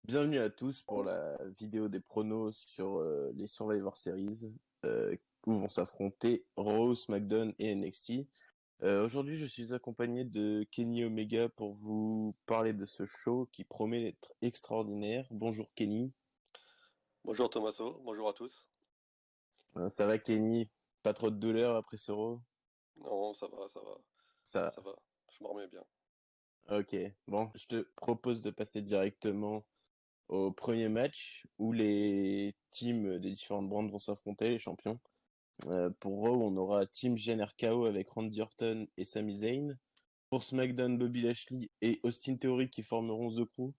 Bienvenue à tous pour la vidéo des pronos sur les Survivor Series où vont s'affronter Raw, SmackDown et NXT. Aujourd'hui, je suis accompagné de Kenny Omega pour vous parler de ce show qui promet d'être extraordinaire. Bonjour Kenny. Bonjour Tommaso, bonjour à tous. Ça va Kenny? Pas trop de douleur après ce Raw? Non, ça va, ça va, Ça ça va, je m'en remets bien. Ok, bon, je te propose de passer directement au premier match où les teams des différentes brands vont s'affronter, les champions. Pour Raw, on aura Team GNRKO avec Randy Orton et Sami Zayn. Pour SmackDown, Bobby Lashley et Austin Theory qui formeront The Crew.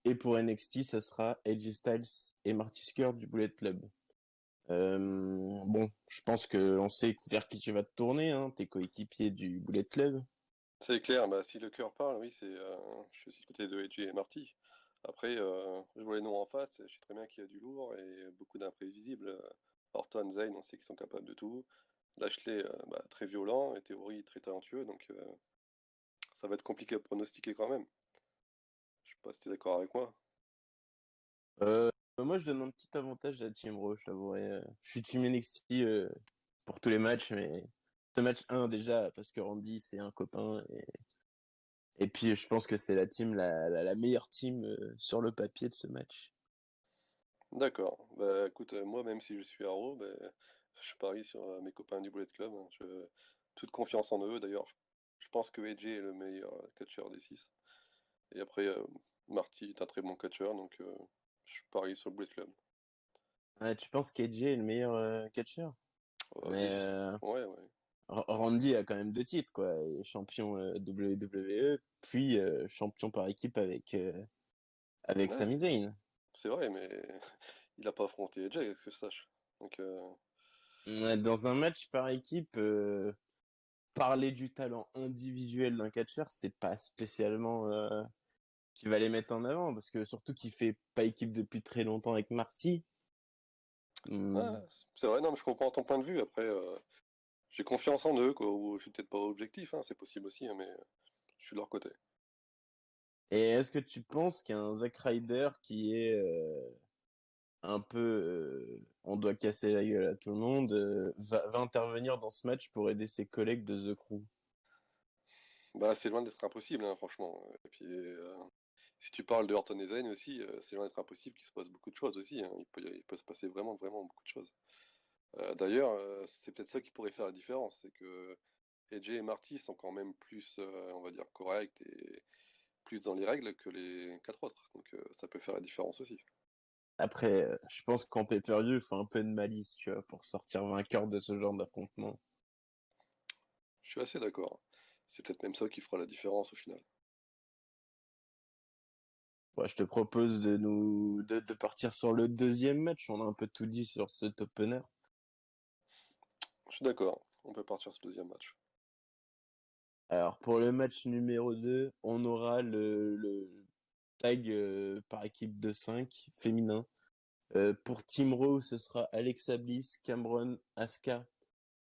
Et pour NXT, ça sera AJ Styles et Marty Scurll du Bullet Club. Bon, je pense que on sait vers qui tu vas te tourner, hein, tes coéquipiers du Bullet Club. C'est clair, bah, si le cœur parle, oui, je suis du côté de AJ et Marty. Après, je vois les noms en face, je sais très bien qu'il y a du lourd et beaucoup d'imprévisibles. Orton, Zayn, on sait qu'ils sont capables de tout. Lashley, bah, très violent et Theory très talentueux, donc ça va être compliqué à pronostiquer quand même. Je sais pas si tu es d'accord avec moi. Euh, Moi, je donne un petit avantage à Team Raw, je t'avouerai. Je suis Team NXT pour tous les matchs, mais ce match 1 déjà, parce que Randy, c'est un copain. Et puis, je pense que c'est la team, la meilleure team sur le papier de ce match. D'accord. Bah écoute, moi même si je suis Haro, bah, je parie sur mes copains du Bullet Club, hein. Toute confiance en eux. D'ailleurs, je pense que AJ est le meilleur catcheur des six. Et après, Marty est un très bon catcheur, donc je parie sur le Bullet Club. Tu penses qu'AJ est le meilleur catcheur? Mais Ouais, ouais. Randy a quand même deux titres, quoi. Il est champion WWE, puis champion par équipe avec Ouais, Sami Zayn. c'est vrai, mais il n'a pas affronté AJ, est-ce que je sache. Donc, Dans un match par équipe, parler du talent individuel d'un catcheur, c'est pas spécialement qui va les mettre en avant, parce que surtout qu'il fait pas équipe depuis très longtemps avec Marty. ouais, Hmm. c'est vrai, non, mais je comprends ton point de vue. Après, j'ai confiance en eux, quoi. Ou je suis peut-être pas objectif, hein, c'est possible aussi, hein, mais je suis de leur côté. Et est-ce que tu penses qu'un Zack Ryder qui est un peu on doit casser la gueule à tout le monde va intervenir dans ce match pour aider ses collègues de The Crew? Bah, c'est loin d'être impossible, hein, franchement. Et puis, si tu parles de Orton et Zayn aussi, c'est loin d'être impossible qu'il se passe beaucoup de choses aussi, hein. Il peut se passer vraiment, vraiment beaucoup de choses. D'ailleurs, c'est peut-être ça qui pourrait faire la différence, c'est que AJ et Marty sont quand même plus, on va dire, corrects et plus dans les règles que les quatre autres. Donc, ça peut faire la différence aussi. Après, je pense qu'en pay-per-view, il faut un peu de malice, tu vois, pour sortir vainqueur de ce genre d'affrontement. Je suis assez d'accord. C'est peut-être même ça qui fera la différence au final. Ouais, je te propose de partir sur le deuxième match. On a un peu tout dit sur ce opener. Je suis d'accord. On peut partir sur le deuxième match. Alors, pour le match numéro 2, on aura le tag par équipe de 5 féminin. Pour Team Raw, ce sera Alexa Bliss, Cameron, Asuka,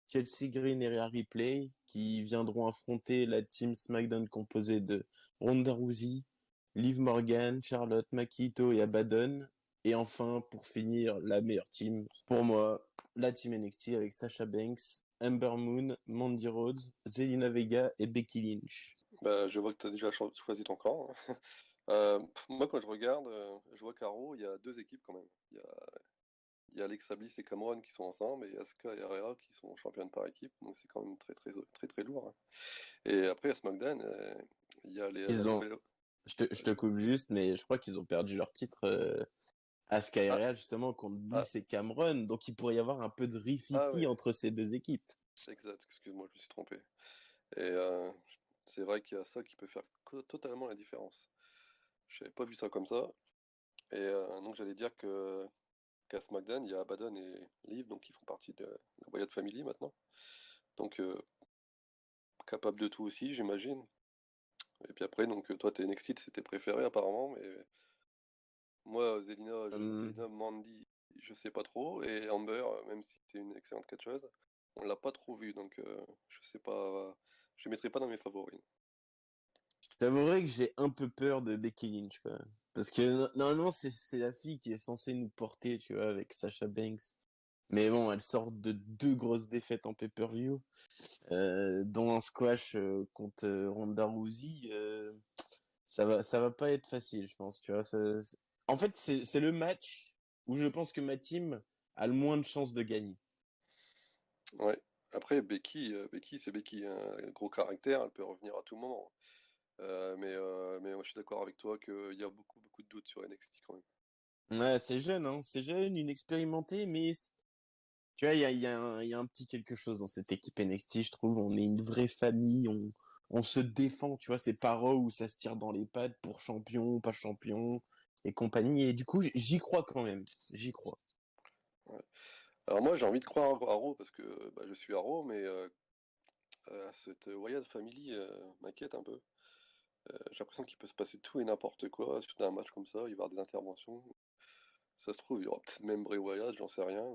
Chelsea Green et Rhea Ripley qui viendront affronter la team SmackDown composée de Ronda Rousey, Liv Morgan, Charlotte, Makito et Abaddon. Et enfin, pour finir, la meilleure team, pour moi, la team NXT avec Sasha Banks, Ember Moon, Mandy Rhodes, Zelina Vega et Becky Lynch. Bah, je vois que tu as déjà choisi ton camp, hein. Moi, quand je regarde, je vois qu'Aro, il y a deux équipes quand même. Il y a Alexa Bliss et Cameron qui sont ensemble, et Asuka et Herrera qui sont championnes par équipe. Donc c'est quand même très, très, très, très lourd, hein. Et après, à SmackDown, il y a la Ils ont, nouvelle. je te coupe juste, mais je crois qu'ils ont perdu leur titre à Ah, Skyria justement contre ah, Bliss et Cameron. Donc il pourrait y avoir un peu de ah rififi ouais, entre ces deux équipes. exact, excuse-moi, je me suis trompé. Et c'est vrai qu'il y a ça qui peut faire totalement la différence. Je n'avais pas vu ça comme ça. Et donc j'allais dire que qu'à SmackDown, il y a Abaddon et Liv, donc qui font partie de la Wyatt Family maintenant. Donc capable de tout aussi, j'imagine. Et puis après, donc toi, t'es NXT, c'est tes préférés apparemment, mais moi, Hum, Zelina Mandy, je sais pas trop. Et Amber, même si c'est une excellente catcheuse, on l'a pas trop vue, donc je sais pas, je ne mettrai pas dans mes favoris. je t'avouerai que j'ai un peu peur de Becky Lynch, quoi. Parce que normalement, c'est la fille qui est censée nous porter, tu vois, avec Sasha Banks. Mais bon, elle sort de 2 grosses défaites en pay-per-view, dont un squash contre Ronda Rousey. Ça va pas être facile, je pense. Tu vois, en fait, c'est le match où je pense que ma team a le moins de chances de gagner. Ouais. Après, Becky, c'est Becky, hein. Gros caractère, elle peut revenir à tout moment. Mais moi, je suis d'accord avec toi qu'il y a beaucoup, beaucoup de doutes sur NXT quand même. Ouais, c'est jeune, hein, c'est jeune, inexpérimenté, mais tu vois, il y a un petit quelque chose dans cette équipe NXT, je trouve. On est une vraie famille, on se défend, tu vois. C'est pas Raw où ça se tire dans les pattes pour champion, pas champion et compagnie. Et du coup, j'y crois quand même. J'y crois. Ouais. Alors moi, j'ai envie de croire à Raw parce que bah, je suis à Raw, mais cette Wyatt Family m'inquiète un peu. J'ai l'impression qu'il peut se passer tout et n'importe quoi suite à un match comme ça. Il va y avoir des interventions. Ça se trouve, il y aura peut-être même Bray Wyatt, j'en sais rien.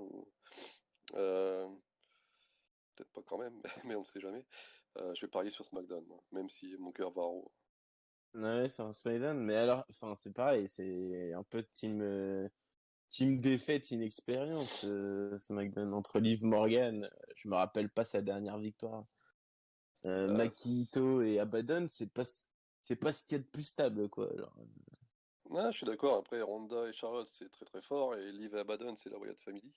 Euh, Peut-être pas quand même, mais on ne sait jamais. Je vais parier sur SmackDown, moi, même si mon cœur va à Raw. Ouais, c'est un SmackDown, mais alors, enfin, c'est pareil, c'est un peu team défaite, inexpérience, SmackDown entre Liv Morgan. Je me rappelle pas sa dernière victoire. Euh, Maki Ito et Abaddon, c'est pas ce qu'il y a de plus stable, quoi. Alors, Ouais, je suis d'accord. Après, Ronda et Charlotte, c'est très très fort. Et Liv et Abaddon, c'est la Wyatt Family.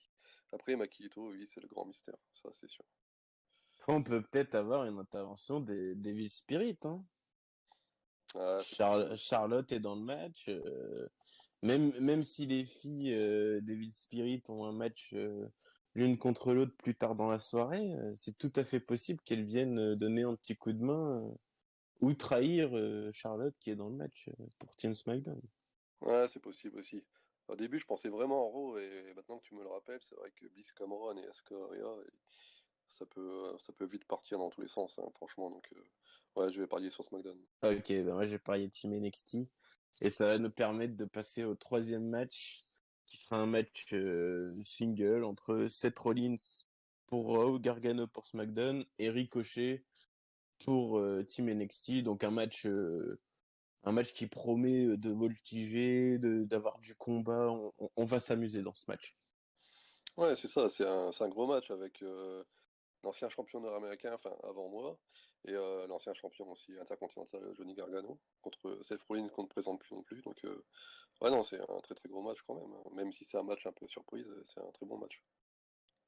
Après, Maki Ito, oui, c'est le grand mystère. Ça, c'est sûr. après, on peut peut-être avoir une intervention des Devil Spirit, hein. Ah, c'est possible aussi. Charlotte est dans le match. Même si les filles Devil Spirit ont un match l'une contre l'autre plus tard dans la soirée, c'est tout à fait possible qu'elles viennent donner un petit coup de main ou trahir Charlotte qui est dans le match pour Team SmackDown. Ouais, c'est possible aussi. Au début, je pensais vraiment en Raw. Et maintenant que tu me le rappelles, c'est vrai que Bliss Cameron et Asuka et ça peut vite partir dans tous les sens, hein, franchement. Donc, ouais, je vais parier sur SmackDown. Ok, ben moi j'ai parié Team NXT et ça va nous permettre de passer au troisième match qui sera un match single entre Seth Rollins pour Raw, Gargano pour SmackDown et Ricochet pour Team NXT. Donc un match qui promet de voltiger, d'avoir du combat. On va s'amuser dans ce match. Ouais, c'est ça. C'est un gros match avec l'ancien champion nord-américain, enfin avant moi, et l'ancien champion aussi intercontinental Johnny Gargano contre Seth Rollins qu'on ne présente plus non plus. Donc, ouais, non, c'est un très très gros match quand même, hein. Même si c'est un match un peu surprise, c'est un très bon match.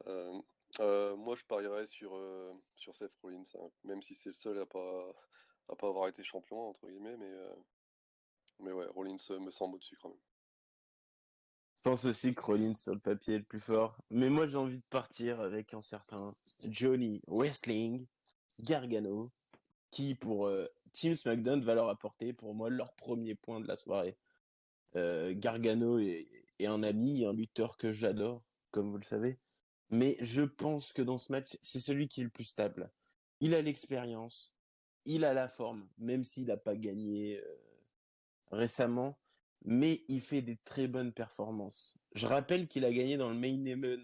Euh, Moi, je parierais sur Seth Rollins, hein, même si c'est le seul à pas avoir été champion, entre guillemets, mais ouais, Rollins me semble au-dessus quand même. Je pense aussi que Rollins sur le papier est le plus fort. Mais moi j'ai envie de partir avec un certain Johnny Wrestling Gargano qui pour Team SmackDown va leur apporter pour moi leur premier point de la soirée. Gargano est un ami, un lutteur que j'adore, comme vous le savez. Mais je pense que dans ce match, c'est celui qui est le plus stable. Il a l'expérience, il a la forme, même s'il n'a pas gagné récemment, mais il fait des très bonnes performances. Je rappelle qu'il a gagné dans le main event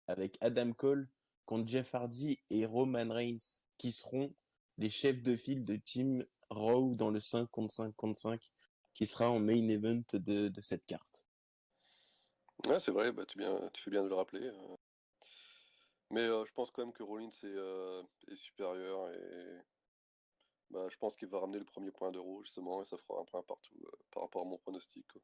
avec Adam Cole contre Jeff Hardy et Roman Reigns, qui seront les chefs de file de Team Raw dans le 5 contre 5 contre 5, qui sera en main event de cette carte. Ouais, c'est vrai, bah, tu fais bien de le rappeler. Mais je pense quand même que Rollins est supérieur et bah, je pense qu'il va ramener le premier point d'euro justement et ça fera un point partout par rapport à mon pronostic, quoi.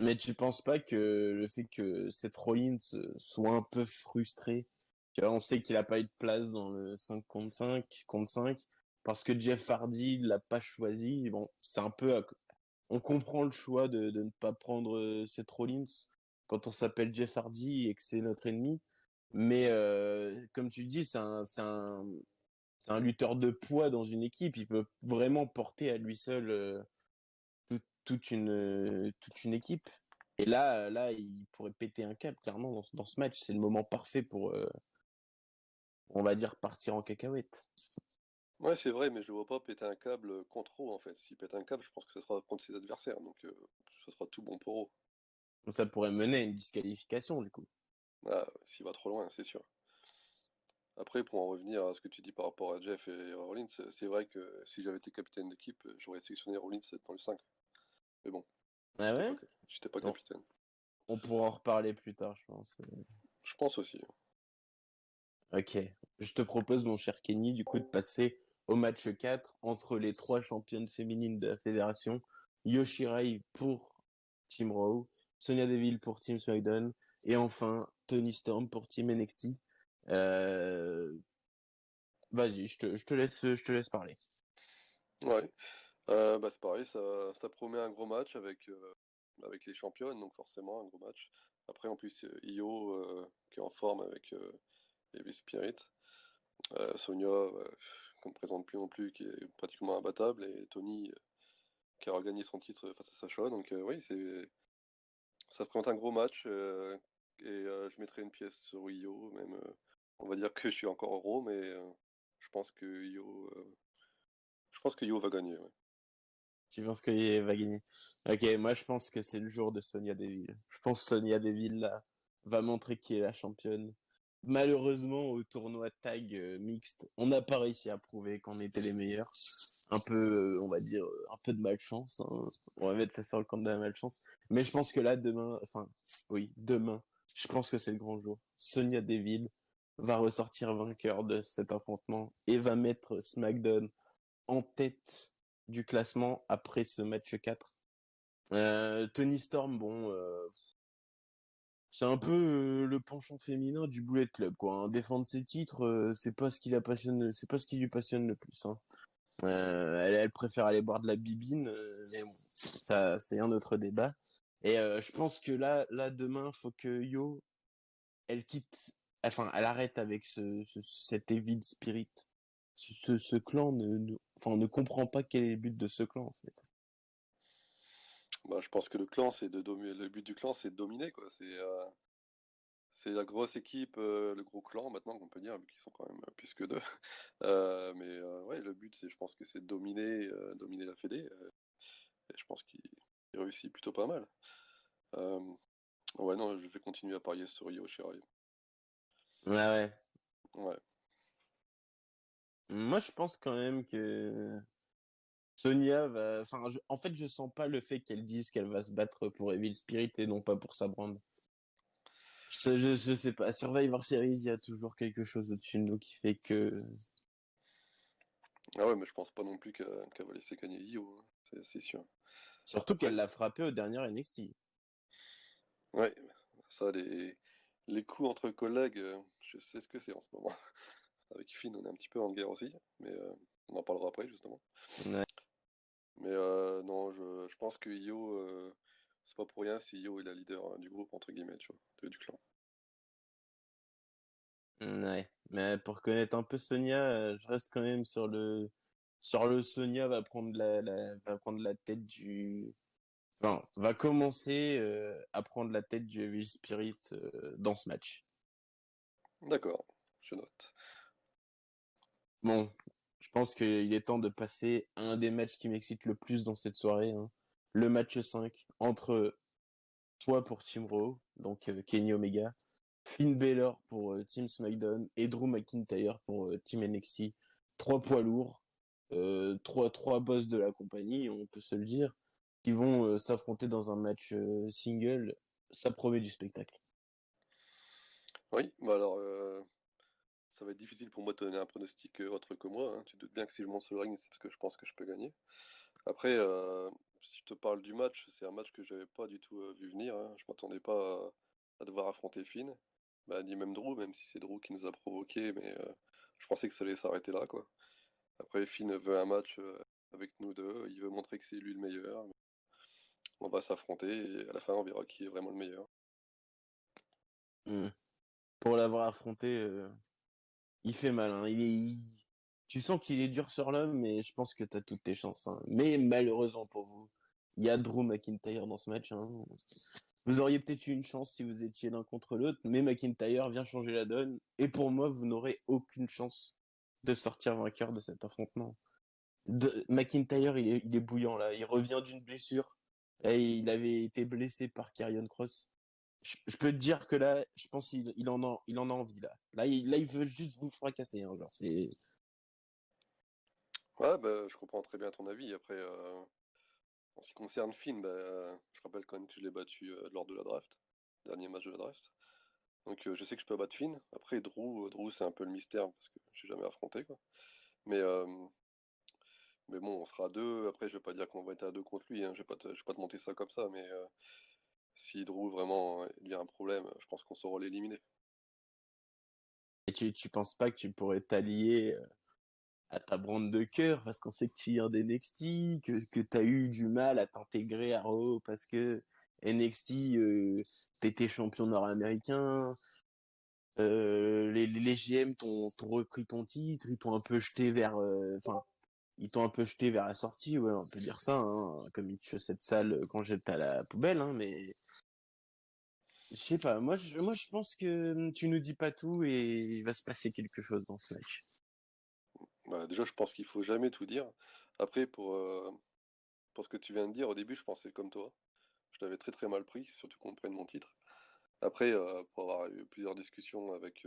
Mais tu penses pas que le fait que Seth Rollins soit un peu frustré, tu vois, on sait qu'il a pas eu de place dans le 5 contre 5 parce que Jeff Hardy l'a pas choisi. Bon, c'est un peu, on comprend le choix de ne pas prendre Seth Rollins quand on s'appelle Jeff Hardy et que c'est notre ennemi. Mais comme tu dis, c'est un lutteur de poids dans une équipe. Il peut vraiment porter à lui seul toute une équipe. Et là, il pourrait péter un câble, clairement, dans ce match. C'est le moment parfait pour, on va dire, partir en cacahuète. Ouais, c'est vrai, mais je le vois pas péter un câble contre Raw en fait. S'il pète un câble, je pense que ce sera contre ses adversaires, donc ce sera tout bon pour Raw. Donc ça pourrait mener à une disqualification, du coup. Ah, s'il va trop loin, c'est sûr. Après, pour en revenir à ce que tu dis par rapport à Jeff et Rollins, c'est vrai que si j'avais été capitaine d'équipe, j'aurais sélectionné Rollins dans le 5. Mais bon, Ah ouais? j'étais pas Bon, capitaine. on pourra en reparler plus tard, je pense. Je pense aussi. Ok. Je te propose, mon cher Kenny, du coup, de passer au match 4 entre les trois championnes féminines de la fédération. Yoshirai pour Team Raw, Sonya Deville pour Team SmackDown, et enfin Toni Storm pour Team NXT. Euh... Vas-y, je te laisse parler. Ouais. Bah, c'est pareil, ça promet un gros match avec les championnes, donc forcément un gros match. Après, en plus, Io qui est en forme avec Evil Spirit. Sonia, qu'on ne présente plus non plus, qui est pratiquement imbattable. Et Tony, qui a regagné son titre face à Sacha. Donc, oui, ça se présente un gros match. Je mettrai une pièce sur Io, même. On va dire que je suis encore en Raw, mais je pense que Io, va gagner. Ouais. Tu penses qu'il va gagner? Ok, moi je pense que c'est le jour de Sonya Deville. Je pense que Sonya Deville là, va montrer qui est la championne. Malheureusement, au tournoi tag mixte, on n'a pas réussi à prouver qu'on était les meilleurs. Un peu, on va dire, un peu de malchance, hein. On va mettre ça sur le compte de la malchance. Mais je pense que là, demain, enfin, oui, demain, je pense que c'est le grand jour. Sonya Deville va ressortir vainqueur de cet affrontement et va mettre SmackDown en tête du classement après ce match 4. Tony Storm, bon, c'est un peu le penchant féminin du Bullet Club, quoi, hein. Défendre ses titres, c'est pas ce qui la passionne, c'est pas ce qui lui passionne le plus, hein. Elle préfère aller boire de la bibine, mais bon, ça, c'est un autre débat. Et je pense que là, demain, faut que Yo, elle quitte, enfin, elle arrête avec cet Evil Spirit. Ce clan enfin, on ne comprend pas quel est le but de ce clan, en fait. Bah, je pense que le but du clan, c'est de dominer, quoi. C'est la grosse équipe, le gros clan maintenant qu'on peut dire, vu qu'ils sont quand même plus que deux. Ouais, le but, je pense que c'est de dominer la Fédé. Et je pense qu'il réussit plutôt pas mal. Euh, ouais, non, je vais continuer à parier sur Io Shirai. Ouais, ouais. Ouais. Moi, je pense quand même que Sonia va. Enfin, en fait, je sens pas le fait qu'elle dise qu'elle va se battre pour Evil Spirit et non pas pour sa brand. Je sais pas. Survivor Series, il y a toujours quelque chose au-dessus de nous qui fait que. Ah ouais, mais je pense pas non plus qu'elle va laisser gagner Io, hein. C'est sûr. Surtout Après, qu'elle l'a frappé au dernier NXT. ouais, ça, les coups entre collègues, je sais ce que c'est en ce moment. Avec Finn, on est un petit peu en guerre aussi, mais on en parlera après, justement. Ouais, Mais non, je pense que Io, c'est pas pour rien si Io est la leader du groupe, entre guillemets, tu vois, du clan. ouais. Mais pour connaître un peu Sonia, je reste quand même sur le Sonia va prendre la tête du. Enfin, va commencer à prendre la tête du Evil Spirit dans ce match. D'accord, je note. Bon, je pense qu'il est temps de passer à un des matchs qui m'excite le plus dans cette soirée, hein. Le match 5 entre toi pour Team Raw, donc Kenny Omega, Finn Balor pour Team SmackDown et Drew McIntyre pour Team NXT. Trois poids lourds, trois boss de la compagnie, on peut se le dire, qui vont s'affronter dans un match single. Ça promet du spectacle. Oui, bah alors, ça va être difficile pour moi de donner un pronostic autre que moi, hein. Tu te doutes bien que si je monte sur le ring, c'est parce que je pense que je peux gagner. Après, si je te parle du match, c'est un match que j'avais pas du tout vu venir, hein. Je m'attendais pas à devoir affronter Finn, bah, ni même Drew, même si c'est Drew qui nous a provoqué, mais je pensais que ça allait s'arrêter là, quoi. Après, Finn veut un match avec nous deux, il veut montrer que c'est lui le meilleur. On va s'affronter et à la fin, on verra qui est vraiment le meilleur. Hmm. Pour l'avoir affronté, il fait mal, hein. Tu sens qu'il est dur sur l'homme, mais je pense que t'as toutes tes chances, hein. Mais malheureusement pour vous, il y a Drew McIntyre dans ce match, hein. Vous auriez peut-être eu une chance si vous étiez l'un contre l'autre, mais McIntyre vient changer la donne. Et pour moi, vous n'aurez aucune chance de sortir vainqueur de cet affrontement. McIntyre, il est bouillant là. Il revient d'une blessure. Là, il avait été blessé par Karrion Cross. Je peux te dire que là, je pense qu'il en a envie là. Là, il veut juste vous fracasser, hein, genre, Ouais, bah, je comprends très bien ton avis. Après, En ce qui concerne Finn, je rappelle quand même que je l'ai battu lors de la draft, dernier match de la draft. Donc je sais que je peux battre Finn. Après Drew c'est un peu le mystère parce que je n'ai jamais affronté quoi. Mais, euh, mais bon, on sera à deux. Après, je vais pas dire qu'on va être à deux contre lui, hein. Je vais pas te monter ça comme ça. Mais si Drew vraiment il y a un problème, je pense qu'on saura l'éliminer. Et tu penses pas que tu pourrais t'allier à ta brande de cœur parce qu'on sait que tu viens d'NXT, que tu as eu du mal à t'intégrer à Raw parce que NXT, t'étais champion nord-américain, les GM t'ont repris ton titre, ils t'ont un peu jeté vers, enfin, ils t'ont un peu jeté vers la sortie, ouais, on peut dire ça, hein, comme une chaussette sale quand jette à la poubelle, hein, mais je sais pas, moi je pense que tu nous dis pas tout et il va se passer quelque chose dans ce match. Déjà, je pense qu'il faut jamais tout dire. Après, pour ce que tu viens de dire, au début, je pensais comme toi. Je l'avais très très mal pris, surtout qu'on me prenne mon titre. Après, pour avoir eu plusieurs discussions avec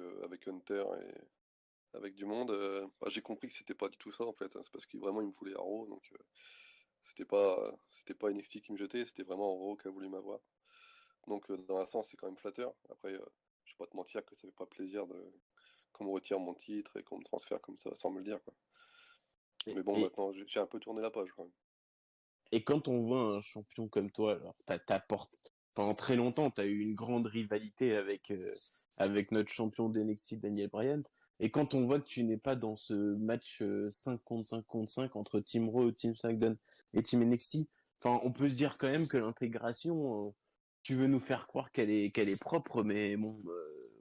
Hunter et avec du monde, j'ai compris que c'était pas du tout ça en fait, hein. C'est parce qu'il vraiment il me voulait à Raw, donc c'était pas NXT qui me jetait, c'était vraiment Raw qui a voulu m'avoir. Donc dans un sens, c'est quand même flatteur. Après, je vais pas te mentir que ça fait pas plaisir de qu'on me retire mon titre et qu'on me transfère comme ça sans me le dire, quoi. Et, Mais bon, et, maintenant, j'ai un peu tourné la page quand même. Et quand on voit un champion comme toi, alors t'apportes pendant très longtemps, t'as eu une grande rivalité avec notre champion d'NXT Daniel Bryan. Et quand on voit que tu n'es pas dans ce match 5 contre 5 entre Team Raw, Team SmackDown et Team NXT, enfin on peut se dire quand même que l'intégration, tu veux nous faire croire qu'elle est propre, mais bon,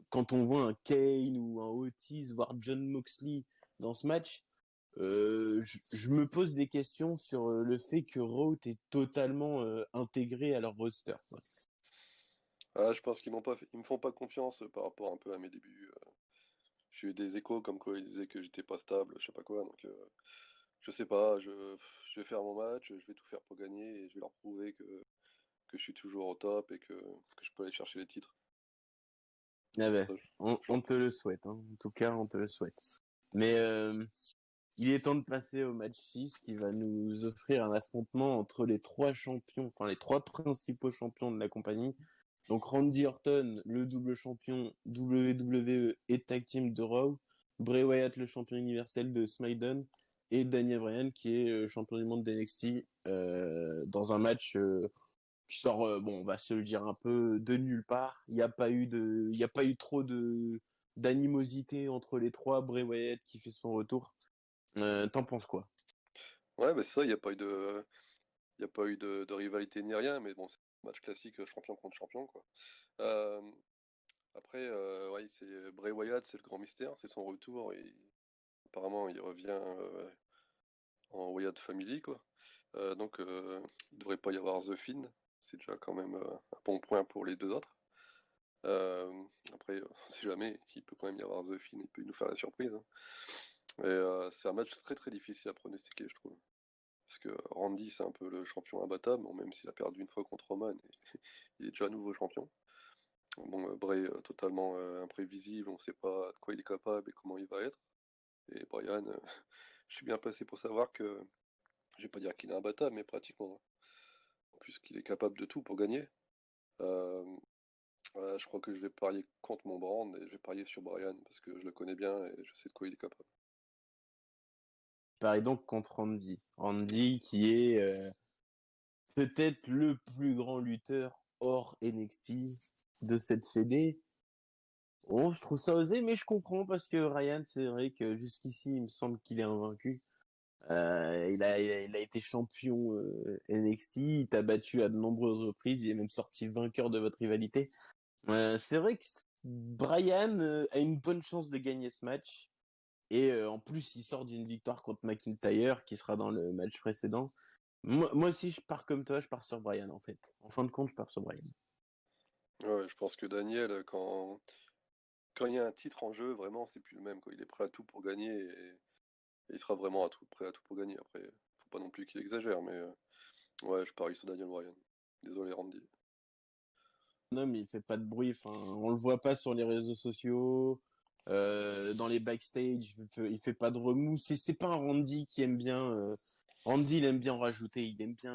quand on voit un Kane ou un Otis, voire John Moxley dans ce match, je me pose des questions sur le fait que Raw est totalement intégré à leur roster, quoi. Ah, je pense ils me font pas confiance par rapport un peu à mes débuts. J'ai eu des échos comme quoi ils disaient que j'étais pas stable, je sais pas quoi, donc je sais pas, je vais faire mon match, je vais tout faire pour gagner et je vais leur prouver que je suis toujours au top et que je peux aller chercher les titres. Ah ben, Ça, je on leur te prouve. le souhaite, hein. En tout cas, on te le souhaite. Mais il est temps de passer au match 6 qui va nous offrir un affrontement entre les trois champions, enfin les trois principaux champions de la compagnie. Donc Randy Orton, le double champion WWE et Tag Team de Raw, Bray Wyatt, le champion universel de SmackDown, et Daniel Bryan qui est champion du monde d'NXT dans un match qui sort, bon, on va se le dire un peu de nulle part. Il y a pas eu trop de d'animosité entre les trois. Bray Wyatt qui fait son retour. T'en penses quoi? Ouais, bah c'est ça, il y a pas eu de rivalité ni rien, mais bon, c'est un match classique champion contre champion, quoi. Euh, Après, ouais, c'est Bray Wyatt, c'est le grand mystère, c'est son retour et apparemment il revient en Wyatt Family, quoi. Donc, il devrait pas y avoir The Fiend. C'est déjà quand même un bon point pour les deux autres. Euh, Après, on sait jamais, il peut quand même y avoir The Fiend, il peut nous faire la surprise, hein. Et c'est un match très très difficile à pronostiquer, je trouve. Parce que Randy, c'est un peu le champion imbattable, bon, même s'il a perdu une fois contre Roman, il est déjà nouveau champion. Bon, Bray, totalement imprévisible, on ne sait pas de quoi il est capable et comment il va être. Et Brian, je suis bien placé pour savoir que, je vais pas dire qu'il est imbattable, mais pratiquement, puisqu'il est capable de tout pour gagner. Euh, je crois que je vais parier contre mon brand et je vais parier sur Brian parce que je le connais bien et je sais de quoi il est capable. Pareil donc contre Randy. Randy qui est peut-être le plus grand lutteur hors NXT de cette fédé. Bon, je trouve ça osé, mais je comprends parce que Ryan, c'est vrai que jusqu'ici, il me semble qu'il est invaincu. Il a été champion NXT, il t'a battu à de nombreuses reprises, il est même sorti vainqueur de votre rivalité. C'est vrai que Brian a une bonne chance de gagner ce match. Et en plus, il sort d'une victoire contre McIntyre, qui sera dans le match précédent. Moi aussi, je pars comme toi, je pars sur Brian, en fait. En fin de compte, je pars sur Brian. Ouais, je pense que Daniel, quand il y a un titre en jeu, vraiment, c'est plus le même, quoi. Il est prêt à tout pour gagner et il sera vraiment prêt à tout pour gagner. Après, faut pas non plus qu'il exagère, mais ouais, je parie sur Daniel Bryan. Désolé, Randy. Non, mais il fait pas de bruit, enfin, on le voit pas sur les réseaux sociaux, dans les backstage, il fait pas de remous. C'est pas un Randy qui aime bien Randy, il aime bien en rajouter, tu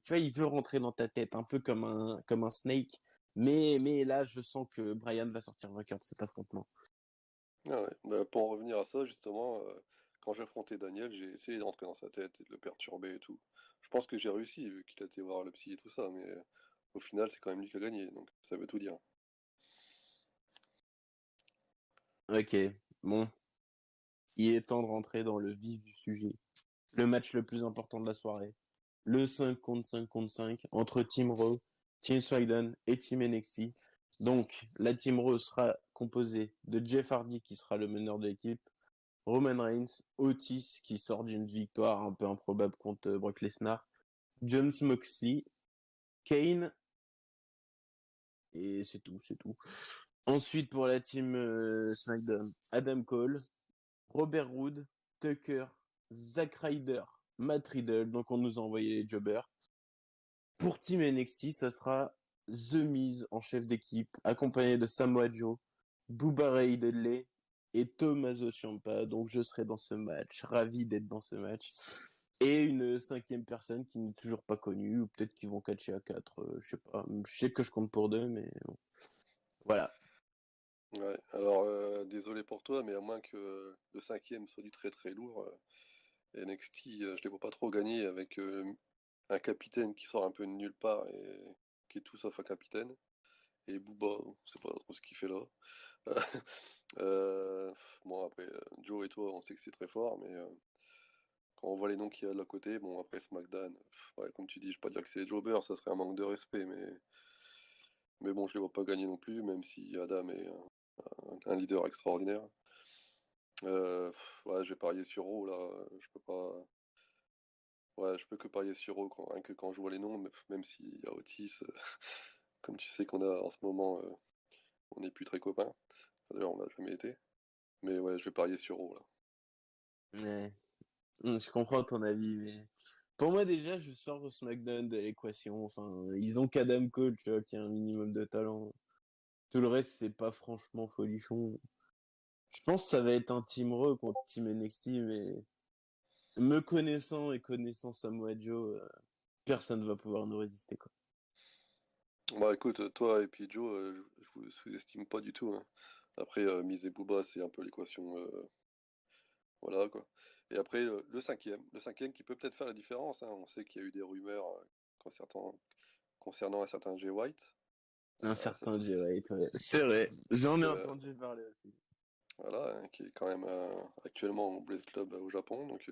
vois, il veut rentrer dans ta tête, un peu comme un Snake. Mais là, je sens que Brian va sortir vainqueur de cet affrontement. Ah ouais. Bah, pour en revenir à ça, justement, quand j'ai affronté Daniel, j'ai essayé d'entrer dans sa tête et de le perturber et tout. Je pense que j'ai réussi, vu qu'il a été voir le psy et tout ça, mais au final, c'est quand même lui qui a gagné, donc ça veut tout dire. Ok, bon, il est temps de rentrer dans le vif du sujet. Le match le plus important de la soirée. Le 5 contre 5 contre 5 entre Team Raw, Team SmackDown et Team NXT. Donc, la Team Raw sera composée de Jeff Hardy qui sera le meneur de l'équipe, Roman Reigns, Otis qui sort d'une victoire un peu improbable contre Brock Lesnar, John Moxley, Kane, et c'est tout, c'est tout. Ensuite, pour la team SmackDown, Adam Cole, Robert Roode, Tucker, Zack Ryder, Matt Riddle, donc on nous a envoyé les jobbers. Pour Team NXT, ça sera The Miz en chef d'équipe, accompagné de Samoa Joe, Booba Ray Dudley et Tommaso Ciampa. Donc je serai dans ce match, ravi d'être dans ce match. Et une cinquième personne qui n'est toujours pas connue, ou peut-être qu'ils vont catcher à 4, je sais pas. Je sais que je compte pour deux, mais bon. Voilà. Ouais, alors désolé pour toi, mais à moins que le cinquième soit du très très lourd, NXT, je les vois pas trop gagner avec un capitaine qui sort un peu de nulle part et qui est tout sauf un capitaine. Et Booba, on sait pas trop ce qu'il fait là. Bon, après, Joe et toi, on sait que c'est très fort, mais quand on voit les noms qu'il y a de l'autre côté, bon, après SmackDown, ouais, comme tu dis, je vais pas dire que c'est Jobber, ça serait un manque de respect, mais bon, je les vois pas gagner non plus, même si Adam est un leader extraordinaire. Ouais, je vais parier sur Raw, là, je peux pas. Ouais, je peux que parier sur Raw rien que quand je vois les noms, même s'il y a Otis, comme tu sais qu'on a en ce moment, on n'est plus très copains. Enfin, d'ailleurs, on l'a jamais été. Mais ouais, je vais parier sur Raw, là. Ouais. Je comprends ton avis, mais pour moi déjà, je sors SmackDown de l'équation. Enfin, ils ont qu'Adam Cole, tu vois, qui a un minimum de talent. Tout le reste, c'est pas franchement folichon. Je pense que ça va être un Team Raw contre Team NXT, mais me connaissant et connaissant Samoa Joe, personne ne va pouvoir nous résister, quoi. Bah écoute, toi et puis Joe, je vous sous-estime pas du tout, hein. Après, Miz et Booba, c'est un peu l'équation, voilà quoi. Et après, le cinquième qui peut peut-être faire la différence, hein. On sait qu'il y a eu des rumeurs concernant, concernant un certain Jay White. Un Ça, certain Jay White, ouais. C'est vrai, j'en ai euh, entendu parler aussi. voilà, hein, qui est quand même actuellement au Blade Club au Japon. Donc,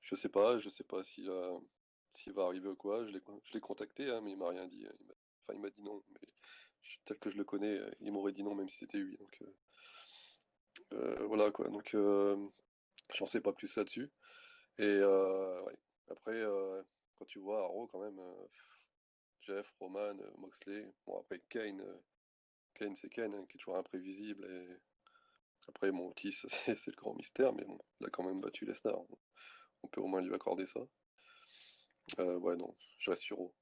je sais pas s'il va arriver ou quoi. Je l'ai contacté, hein, mais il m'a rien dit, hein. Enfin, il m'a dit non, mais tel que je le connais, il m'aurait dit non, même si c'était lui. Donc, voilà quoi. Donc, j'en sais pas plus là-dessus. Et ouais. Après, quand tu vois Arrow, quand même, Jeff, Roman, Moxley. Bon, après, Kane c'est Kane, hein, qui est toujours imprévisible. Et après, mon Otis, c'est le grand mystère, mais bon, il a quand même battu Lesnar. On peut au moins lui accorder ça. Ouais, non, je reste sur Raw.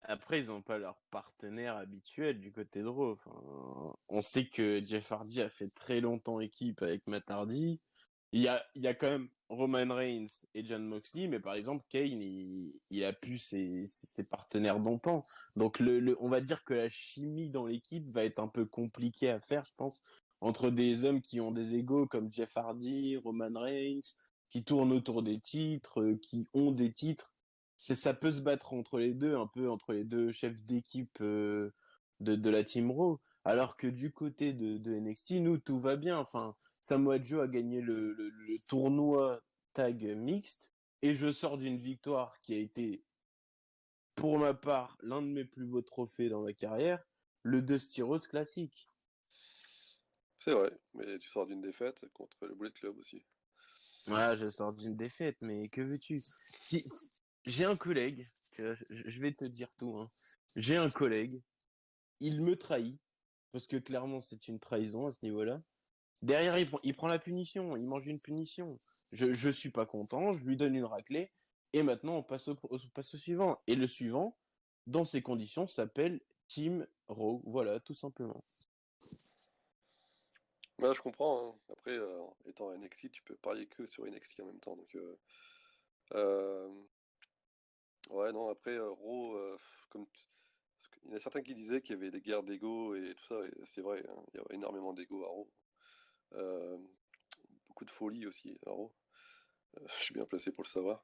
Après, ils n'ont pas leur partenaire habituel du côté de Raw. Enfin, on sait que Jeff Hardy a fait très longtemps équipe avec Matt Hardy. Il y a quand même Roman Reigns et John Moxley, mais par exemple, Kane, il a pu ses partenaires d'antan. Donc, on va dire que la chimie dans l'équipe va être un peu compliquée à faire, je pense, entre des hommes qui ont des égos comme Jeff Hardy, Roman Reigns, qui tournent autour des titres, qui ont des titres. Ça peut se battre entre les deux, un peu entre les deux chefs d'équipe de la Team Raw. Alors que du côté de NXT, nous, tout va bien. Enfin, Samoa Joe a gagné le tournoi tag mixte et je sors d'une victoire qui a été, pour ma part, l'un de mes plus beaux trophées dans ma carrière, le Dusty Rhodes classique. C'est vrai, mais tu sors d'une défaite contre le Bullet Club aussi. Ouais, je sors d'une défaite, mais que veux-tu? J'ai un collègue, je vais te dire tout, hein. J'ai un collègue, il me trahit, parce que clairement c'est une trahison à ce niveau-là. Derrière, il prend la punition, il mange une punition. Je suis pas content, je lui donne une raclée, et maintenant on passe au suivant. Et le suivant, dans ces conditions, s'appelle Team Raw. Voilà, tout simplement. Ouais, je comprends, hein. Après, étant NXT, tu peux parier que sur NXT en même temps. Donc, Euh, Ouais, non, après, Raw, parce qu'il y en a certains qui disaient qu'il y avait des guerres d'ego et tout ça, et c'est vrai, hein, il y a énormément d'ego à Raw. Euh, Beaucoup de folie aussi à Raw. Je suis bien placé pour le savoir.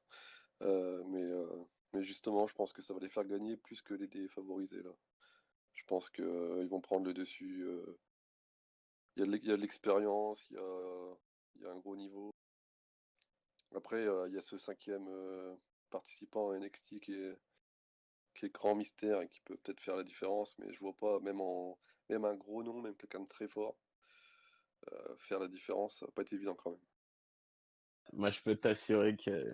Mais justement, je pense que ça va les faire gagner plus que les défavorisés, là. Je pense qu'ils vont prendre le dessus. Il y a de l'expérience, il y a un gros niveau. Après, il y a ce cinquième participant à NXT qui est grand mystère et qui peut peut-être faire la différence, mais je vois pas, même un gros nom, même quelqu'un de très fort, faire la différence, ça va pas être évident quand même. Moi, je peux t'assurer que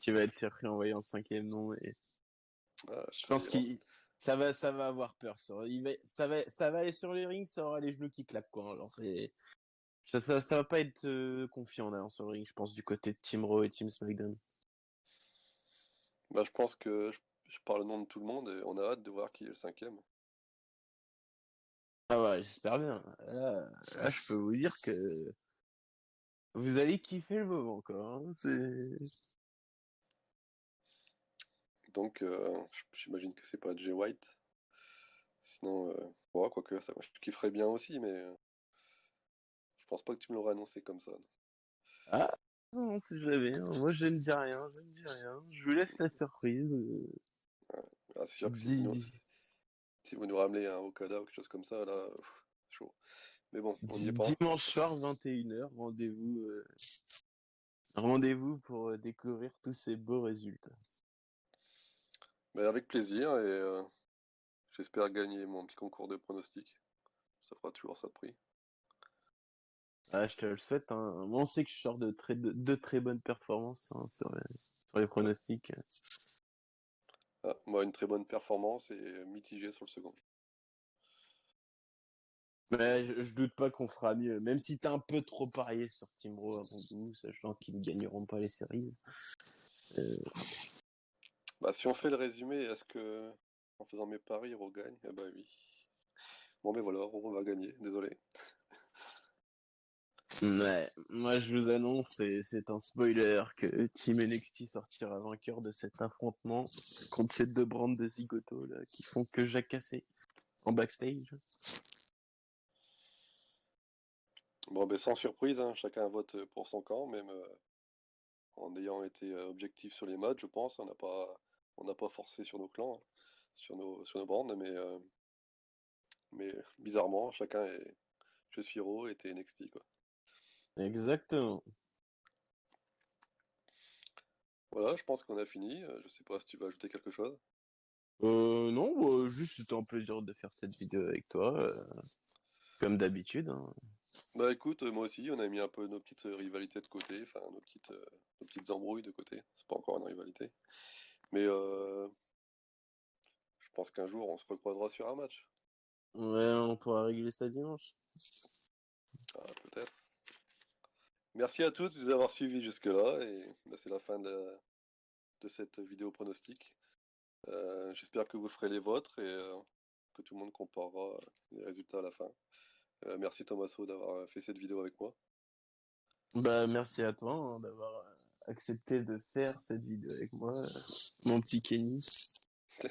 tu vas être surpris en voyant le cinquième nom. Et je pense qu'il ça va avoir peur. Ça va aller sur les rings, ça aura les genoux qui claquent, quoi. Alors, ça va pas être confiant là, sur le ring, je pense, du côté de Team Raw et Team SmackDown. Bah, je pense que je parle au nom de tout le monde et on a hâte de voir qui est le cinquième. Ah ouais, j'espère bien. Là, je peux vous dire que vous allez kiffer le moment, quoi. Hein. Donc, j'imagine que c'est pas Jay White. Sinon, bon, quoique, ça, je kifferais bien aussi, mais je pense pas que tu me l'aurais annoncé comme ça. Ah, non, si jamais. Hein. Moi, je ne dis rien, je ne dis rien. Je vous laisse la surprise. Ah, c'est sûr que Dis- si vous nous ramenez un Okada ou quelque chose comme ça, là, chaud. Mais bon, on n'y est pas. Dimanche soir, 21h, rendez-vous pour découvrir tous ces beaux résultats. Mais avec plaisir et j'espère gagner mon petit concours de pronostics. Ça fera toujours ça de prix. Ah, je te le souhaite. Hein. Moi, on sait que je sors de très bonnes performances hein, sur les Ouais. pronostics. Ah, moi, une très bonne performance et mitigée sur le second. Mais je doute pas qu'on fera mieux. Même si t'as un peu trop parié sur Team Raw avant tout, sachant qu'ils ne gagneront pas les séries. Euh, Bah, si on fait le résumé, est-ce que en faisant mes paris, Hero gagne? Eh bah oui. Bon, mais voilà, Hero va gagner, désolé. ouais, moi je vous annonce, c'est un spoiler, que Team NXT sortira vainqueur de cet affrontement contre ces deux brands de zigoto là, qui font que jacasser en backstage. Bon, ben sans surprise, hein, chacun vote pour son camp, même en ayant été objectif sur les matchs, je pense. On n'a pas forcé sur nos clans, hein, sur nos bandes, mais bizarrement, je suis Hero et t'es NXT, quoi. Exactement. Voilà, je pense qu'on a fini. Je sais pas si tu veux ajouter quelque chose. Non, juste c'était un plaisir de faire cette vidéo avec toi, comme d'habitude. Hein. Bah écoute, moi aussi, on a mis un peu nos petites rivalités de côté, enfin nos petites embrouilles de côté. C'est pas encore une rivalité. Mais je pense qu'un jour, on se recroisera sur un match. Ouais, on pourra régler ça dimanche. Ah, peut-être. Merci à tous de nous avoir suivis jusque-là, et bah, c'est la fin de cette vidéo pronostic. J'espère que vous ferez les vôtres et que tout le monde comparera les résultats à la fin. Merci Thomaso d'avoir fait cette vidéo avec moi. Bah merci à toi hein, d'avoir accepté de faire cette vidéo avec moi, mon petit Kenny.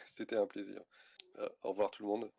C'était un plaisir. Au revoir tout le monde.